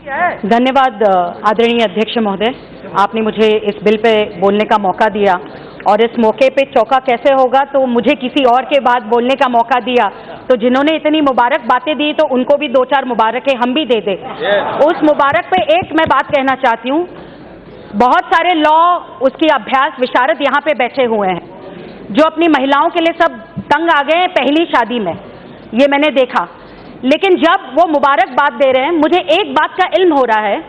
धन्यवाद आदरणीय अध्यक्ष महोदय, आपने मुझे इस बिल पे बोलने का मौका दिया और इस मौके पे चौका कैसे होगा तो मुझे किसी और के बाद बोलने का मौका दिया, तो जिन्होंने इतनी मुबारक बातें दी तो उनको भी दो चार मुबारकें हम भी दे दें। उस मुबारक पे एक मैं बात कहना चाहती हूँ, बहुत सारे लॉ उसकी अभ्यास विशारद यहाँ पे बैठे हुए हैं जो अपनी महिलाओं के लिए सब तंग आ गए हैं पहली शादी में, ये मैंने देखा। लेकिन जब वो मुबारक बात दे रहे हैं, मुझे एक बात का इल्म हो रहा है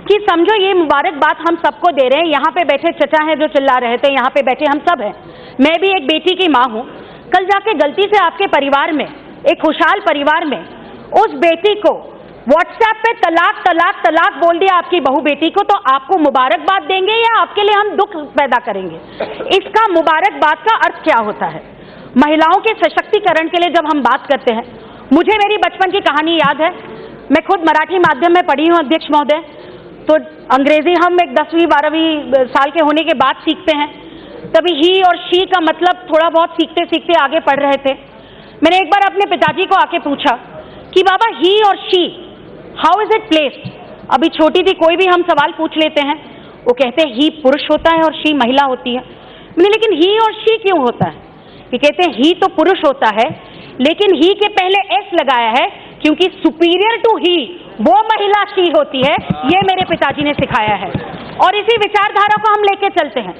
कि समझो ये मुबारक बात हम सबको दे रहे हैं, यहाँ पे बैठे चचा हैं जो चिल्ला रहे थे, यहाँ पे बैठे हम सब हैं, मैं भी एक बेटी की माँ हूँ। कल जाके गलती से आपके परिवार में, एक खुशहाल परिवार में, उस बेटी को व्हाट्सएप पे तलाक तलाक तलाक बोल दिया आपकी बहू बेटी को, तो आपको मुबारकबाद देंगे या आपके लिए हम दुख पैदा करेंगे? इसका मुबारकबाद का अर्थ क्या होता है? महिलाओं के सशक्तिकरण के लिए जब हम बात करते हैं, मुझे मेरी बचपन की कहानी याद है। मैं खुद मराठी माध्यम में पढ़ी हूँ अध्यक्ष महोदय, तो अंग्रेजी हम एक 10वीं 12वीं साल के होने के बाद सीखते हैं, तभी ही और शी का मतलब थोड़ा बहुत सीखते सीखते आगे पढ़ रहे थे। मैंने एक बार अपने पिताजी को आके पूछा कि बाबा ही और she how is it placed? अभी छोटी थी, कोई भी हम सवाल पूछ लेते हैं, वो कहते हैं ही पुरुष होता है और शी महिला होती है। मैंने लेकिन ही और शी क्यों होता है? ये कहते हैं ही तो पुरुष होता है, लेकिन ही के पहले एस लगाया है क्योंकि सुपीरियर टू ही वो महिला शी होती है। ये मेरे पिताजी ने सिखाया है और इसी विचारधारा को हम लेके चलते हैं।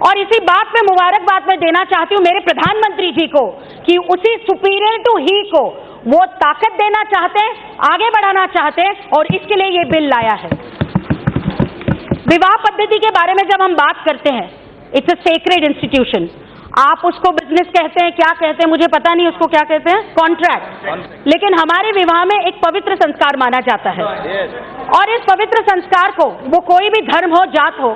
और इसी बात में मुबारकबाद मैं देना चाहती हूँ मेरे प्रधानमंत्री जी को कि उसी सुपीरियर टू ही को वो ताकत देना चाहते हैं, आगे बढ़ाना चाहते हैं और इसके लिए ये बिल लाया है। विवाह पद्धति के बारे में जब हम बात करते हैं, इट्स अ सेक्रेड इंस्टीट्यूशन। आप उसको बिजनेस कहते हैं, क्या कहते हैं मुझे पता नहीं, उसको क्या कहते हैं, कॉन्ट्रैक्ट। लेकिन हमारे विवाह में एक पवित्र संस्कार माना जाता है और इस पवित्र संस्कार को, वो कोई भी धर्म हो, जात हो,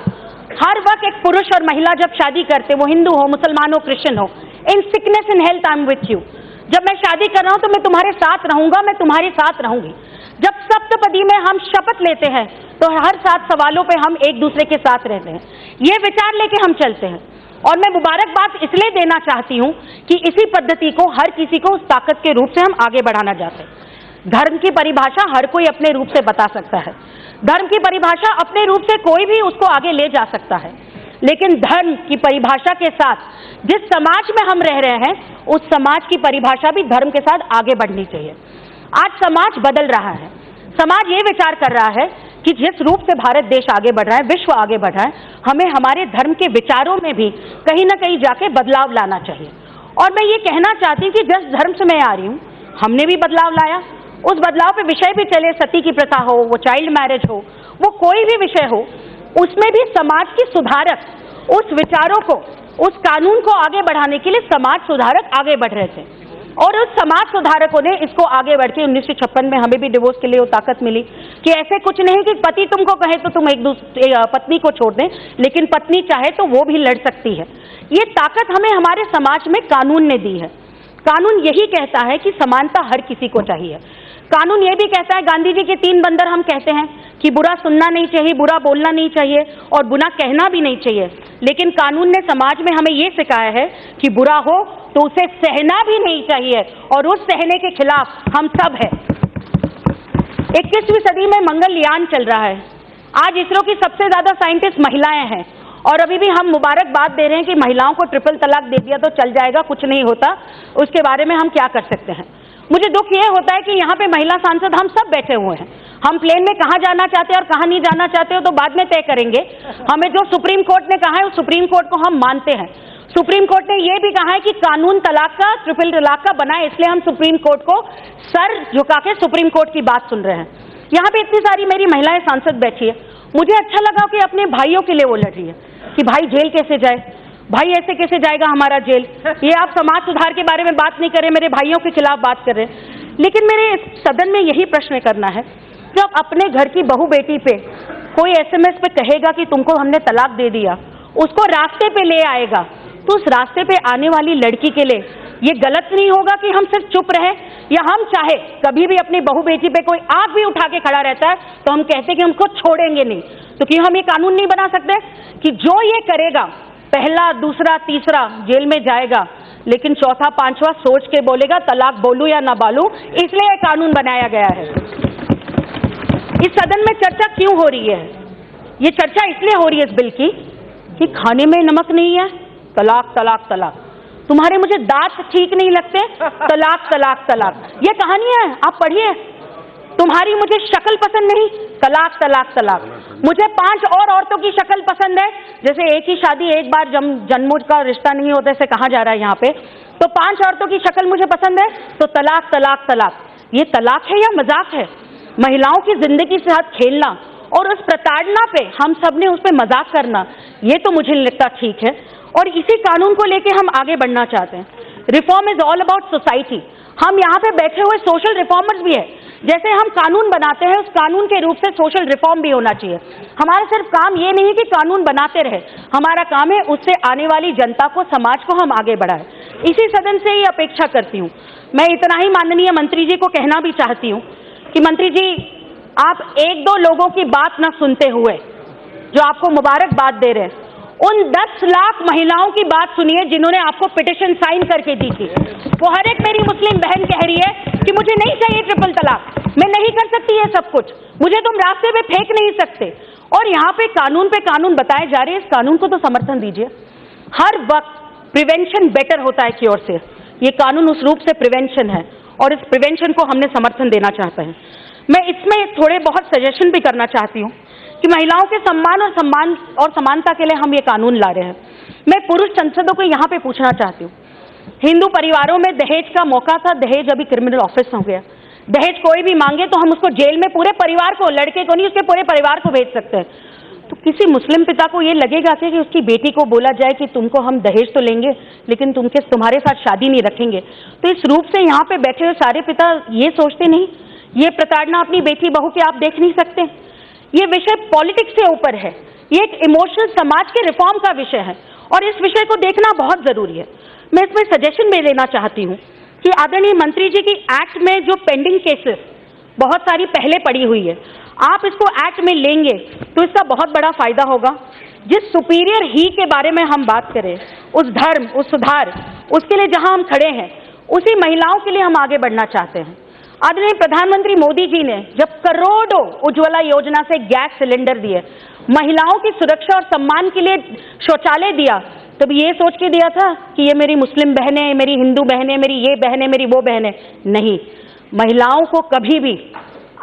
हर वक्त एक पुरुष और महिला जब शादी करते, वो हिंदू हो, मुसलमान हो, क्रिश्चियन हो, in sickness in health I am with you. जब मैं शादी कर रहा हूं तो मैं तुम्हारे साथ रहूंगा, मैं तुम्हारे साथ रहूंगी। जब सप्तपदी में हम शपथ लेते हैं तो हर 7 सवालों पे हम एक दूसरे के साथ रहते हैं, ये विचार लेके हम चलते हैं। और मैं मुबारकबाद इसलिए देना चाहती हूं कि इसी पद्धति को हर किसी को उस ताकत के रूप से हम आगे बढ़ाना चाहते हैं। धर्म की परिभाषा हर कोई अपने रूप से बता सकता है, धर्म की परिभाषा अपने रूप से कोई भी उसको आगे ले जा सकता है, लेकिन धर्म की परिभाषा के साथ जिस समाज में हम रह रहे हैं, उस समाज की परिभाषा भी धर्म के साथ आगे बढ़नी चाहिए। आज समाज बदल रहा है, समाज ये विचार कर रहा है कि जिस रूप से भारत देश आगे बढ़ रहा है, विश्व आगे बढ़ रहा है, हमें हमारे धर्म के विचारों में भी कहीं ना कहीं जाके बदलाव लाना चाहिए। और मैं ये कहना चाहती हूँ कि जिस धर्म से मैं आ रही हूँ, हमने भी बदलाव लाया। उस बदलाव पे विषय भी चले, सती की प्रथा हो, वो चाइल्ड मैरिज हो, वो कोई भी विषय हो, उसमें भी समाज की सुधारक उस विचारों को, उस कानून को आगे बढ़ाने के लिए समाज सुधारक आगे बढ़ रहे थे और उस समाज सुधारकों ने इसको आगे बढ़ के 1956 में हमें भी डिवोर्स के लिए वो ताकत मिली कि ऐसे कुछ नहीं कि पति तुमको कहे तो तुम एक दूसरे पत्नी को छोड़ दें, लेकिन पत्नी चाहे तो वो भी लड़ सकती है। ये ताकत हमें हमारे समाज में कानून ने दी है। कानून यही कहता है कि समानता हर किसी को चाहिए। कानून ये भी कहता है, गांधी जी के 3 बंदर हम कहते हैं कि बुरा सुनना नहीं चाहिए, बुरा बोलना नहीं चाहिए और बुरा कहना भी नहीं चाहिए, लेकिन कानून ने समाज में हमें ये सिखाया है कि बुरा हो तो उसे सहना भी नहीं चाहिए और उस सहने के खिलाफ हम सब हैं। 21वीं सदी में मंगलयान चल रहा है। आज इसरो की सबसे ज्यादा साइंटिस्ट महिलाएं हैं और अभी भी हम मुबारकबाद दे रहे हैं कि महिलाओं को ट्रिपल तलाक दे दिया तो चल जाएगा, कुछ नहीं होता, उसके बारे में हम क्या कर सकते हैं। मुझे दुख ये होता है कि यहाँ पे महिला सांसद हम सब बैठे हुए हैं। हम प्लेन में कहाँ जाना चाहते हैं और कहाँ नहीं जाना चाहते हो तो बाद में तय करेंगे। हमें जो सुप्रीम कोर्ट ने कहा है उस सुप्रीम कोर्ट को हम मानते हैं। सुप्रीम कोर्ट ने ये भी कहा है कि कानून तलाक का, ट्रिपल तलाक का बना है, इसलिए हम सुप्रीम कोर्ट को सर झुका के सुप्रीम कोर्ट की बात सुन रहे हैं। यहाँ पे इतनी सारी मेरी महिलाएं सांसद बैठी है, मुझे अच्छा लगा कि अपने भाइयों के लिए वो लड़ रही है कि भाई जेल कैसे जाए, भाई ऐसे कैसे जाएगा हमारा जेल। ये आप समाज सुधार के बारे में बात नहीं करें, मेरे भाइयों के खिलाफ बात कर रहे हैं। लेकिन मेरे इस सदन में यही प्रश्न करना है, जब अपने घर की बहू बेटी पे कोई SMS पे कहेगा कि तुमको हमने तलाक दे दिया, उसको रास्ते पे ले आएगा, तो उस रास्ते पे आने वाली लड़की के लिए ये गलत नहीं होगा कि हम सिर्फ चुप रहें, या हम चाहे कभी भी अपनी बहू बेटी पे कोई आंख भी उठा के खड़ा रहता है तो हम कहते कि हम उसको छोड़ेंगे नहीं। तो क्यों हम ये कानून नहीं बना सकते कि जो ये करेगा पहला, दूसरा, तीसरा जेल में जाएगा, लेकिन चौथा, पांचवा सोच के बोलेगा तलाक बोलूं या ना बोलूं, इसलिए कानून बनाया गया है। इस सदन में चर्चा क्यों हो रही है? ये चर्चा इसलिए हो रही है इस बिल की कि खाने में नमक नहीं है, तलाक तलाक तलाक, तुम्हारे मुझे दांत ठीक नहीं लगते, तलाक तलाक तलाक, ये कहानियां हैं, आप पढ़िए। तुम्हारी मुझे शक्ल पसंद नहीं, तलाक तलाक तलाक, मुझे 5 और औरतों की शक्ल पसंद है, जैसे एक ही शादी एक बार जन्मों का रिश्ता नहीं होता ऐसे कहा जा रहा है यहाँ पे, तो 5 औरतों की शक्ल मुझे पसंद है तो तलाक तलाक तलाक। ये तलाक है या मजाक है? महिलाओं की जिंदगी के साथ खेलना और उस प्रताड़ना पे हम सब ने उस पर मजाक करना, ये तो मुझे नहीं लगता ठीक है। और इसी कानून को लेके हम आगे बढ़ना चाहते हैं। Reform is all about society. हम यहाँ पे बैठे हुए सोशल रिफॉर्मर्स भी है। जैसे हम कानून बनाते हैं उस कानून के रूप से सोशल रिफॉर्म भी होना चाहिए। हमारा सिर्फ काम ये नहीं है कि कानून बनाते रहे, हमारा काम है उससे आने वाली जनता को, समाज को हम आगे बढ़ाएं। इसी सदन से ही अपेक्षा करती हूँ। मैं इतना ही माननीय मंत्री जी को कहना भी चाहती हूँ कि मंत्री जी, आप 1-2 लोगों की बात न सुनते हुए जो आपको मुबारकबाद दे रहे हैं, उन 10 लाख महिलाओं की बात सुनिए जिन्होंने आपको पिटिशन साइन करके दी थी। वो हर एक मेरी मुस्लिम बहन कह रही है कि मुझे नहीं चाहिए ट्रिपल तलाक, मैं नहीं कर सकती ये सब कुछ, मुझे तुम रास्ते पे फेंक नहीं सकते। और यहाँ पे कानून बताए जा रहे हैं, इस कानून को तो समर्थन दीजिए। हर वक्त प्रिवेंशन बेटर होता है क्योर से। ये कानून उस रूप से प्रिवेंशन है और इस प्रिवेंशन को हमने समर्थन देना चाहते हैं। मैं इसमें थोड़े बहुत सजेशन भी करना चाहती हूँ कि महिलाओं के सम्मान और समानता के लिए हम ये कानून ला रहे हैं। मैं पुरुष सांसदों को यहाँ पे पूछना चाहती हूँ, हिंदू परिवारों में दहेज का मौका था, दहेज अभी क्रिमिनल ऑफेंस हो गया। दहेज कोई भी मांगे तो हम उसको जेल में पूरे परिवार को, लड़के को नहीं उसके पूरे परिवार को भेज सकते हैं। तो किसी मुस्लिम पिता को ये लगेगा कि उसकी बेटी को बोला जाए कि तुमको हम दहेज तो लेंगे लेकिन तुम्हारे साथ शादी नहीं रखेंगे? तो इस रूप से यहाँ पे बैठे हुए सारे पिता ये सोचते नहीं, ये प्रताड़ना अपनी बेटी बहू के आप देख नहीं सकते? ये विषय पॉलिटिक्स से ऊपर है, ये एक इमोशनल समाज के रिफॉर्म का विषय है और इस विषय को देखना बहुत जरूरी है। मैं इसमें सजेशन भी लेना चाहती हूँ कि आदरणीय मंत्री जी की एक्ट में जो पेंडिंग केसेस बहुत सारी पहले पड़ी हुई है, आप इसको एक्ट में लेंगे तो इसका बहुत बड़ा फायदा होगा। जिस सुपीरियर ही के बारे में हम बात करें, उस धर्म, उस सुधार, उसके लिए जहां हम खड़े हैं, उसी महिलाओं के लिए हम आगे बढ़ना चाहते हैं। आदरणीय प्रधानमंत्री मोदी जी ने जब करोड़ों उज्ज्वला योजना से गैस सिलेंडर दिए, महिलाओं की सुरक्षा और सम्मान के लिए शौचालय दिया, तब ये सोच के दिया था कि ये मेरी मुस्लिम बहनें, मेरी हिंदू बहनें, मेरी ये बहनें, मेरी वो बहनें? नहीं, महिलाओं को कभी भी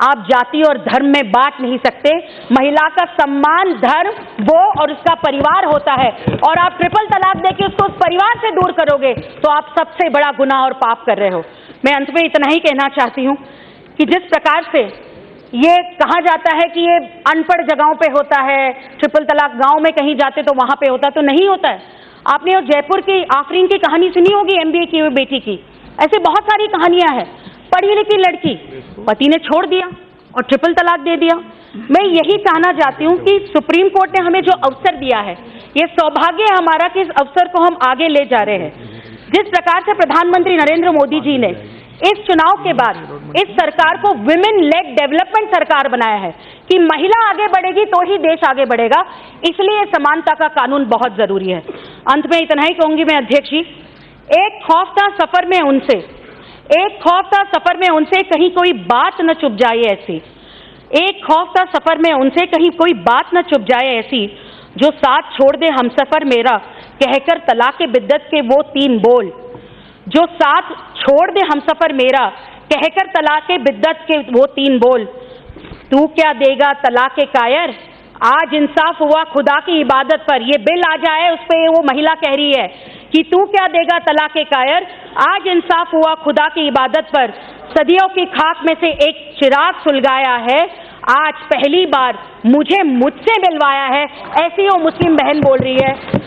आप जाति और धर्म में बांट नहीं सकते। महिला का सम्मान, धर्म, वो और उसका परिवार होता है, और आप ट्रिपल तलाक देके उसको उस परिवार से दूर करोगे तो आप सबसे बड़ा गुनाह और पाप कर रहे हो। मैं अंत में इतना ही कहना चाहती हूँ कि जिस प्रकार से ये कहा जाता है कि ये अनपढ़ जगहों पे होता है, ट्रिपल तलाक गांव में कहीं जाते तो वहां पे होता, तो नहीं होता है। आपने जयपुर की आफरीन की कहानी सुनी होगी, MBA की हुई बेटी की। ऐसे बहुत सारी कहानियां हैं। पढ़ी लिखी लड़की, पति ने छोड़ दिया और ट्रिपल तलाक दे दिया। मैं यही कहना चाहती हूँ कि सुप्रीम कोर्ट ने हमें जो अवसर दिया है, ये सौभाग्य है हमारा कि इस अवसर को हम आगे ले जा रहे हैं। जिस प्रकार से प्रधानमंत्री नरेंद्र मोदी जी ने इस चुनाव के बाद इस सरकार को विमेन लेड डेवलपमेंट सरकार बनाया है कि महिला आगे बढ़ेगी तो ही देश आगे बढ़ेगा, इसलिए समानता का कानून बहुत जरूरी है। अंत में इतना ही कहूंगी मैं अध्यक्ष जी, एक खौफ था सफर में उनसे कहीं कोई बात न चुप जाए ऐसी, एक खौफ था सफर में उनसे कहीं कोई बात न चुप जाए ऐसी, जो साथ छोड़ दे हमसफर मेरा कहकर तलाक बिद्दत के वो 3 बोल, जो साथ छोड़ दे हमसफर मेरा कहकर तलाक बिद्दत के वो 3 बोल। तू क्या देगा तलाक कायर, आज इंसाफ हुआ खुदा की इबादत पर। ये बिल आ जाए उस पे वो महिला कह रही है कि तू क्या देगा तलाक कायर, आज इंसाफ हुआ खुदा की इबादत पर। सदियों की खाक में से एक चिराग सुलगाया है, आज पहली बार मुझसे मिलवाया है, ऐसी वो मुस्लिम बहन बोल रही है।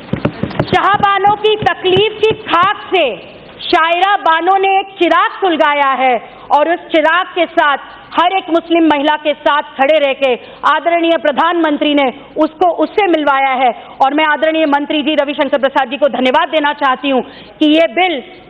शाहबानों की तकलीफ की खाक से शायरा बानो ने एक चिराग सुलगाया है और उस चिराग के साथ हर एक मुस्लिम महिला के साथ खड़े रह के आदरणीय प्रधानमंत्री ने उससे मिलवाया है। और मैं आदरणीय मंत्री जी रविशंकर प्रसाद जी को धन्यवाद देना चाहती हूँ कि ये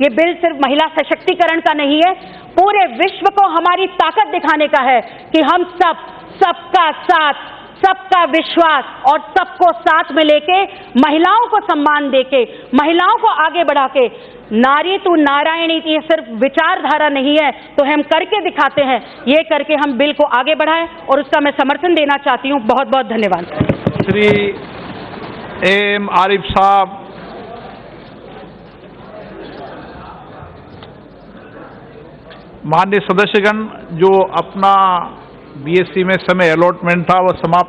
बिल सिर्फ महिला सशक्तिकरण का नहीं है, पूरे विश्व को हमारी ताकत दिखाने का है कि हम सबका साथ, सबका विश्वास और सबको साथ में लेके, महिलाओं को सम्मान देके, महिलाओं को आगे बढ़ा के, नारी तू नारायणी, ये सिर्फ विचारधारा नहीं है तो हम करके दिखाते हैं, ये करके हम बिल को आगे बढ़ाएं और उसका मैं समर्थन देना चाहती हूं। बहुत बहुत धन्यवाद। श्री एम आरिफ साहब, माननीय सदस्यगण, जो अपना बीएससी में समय अलॉटमेंट था वह समाप्त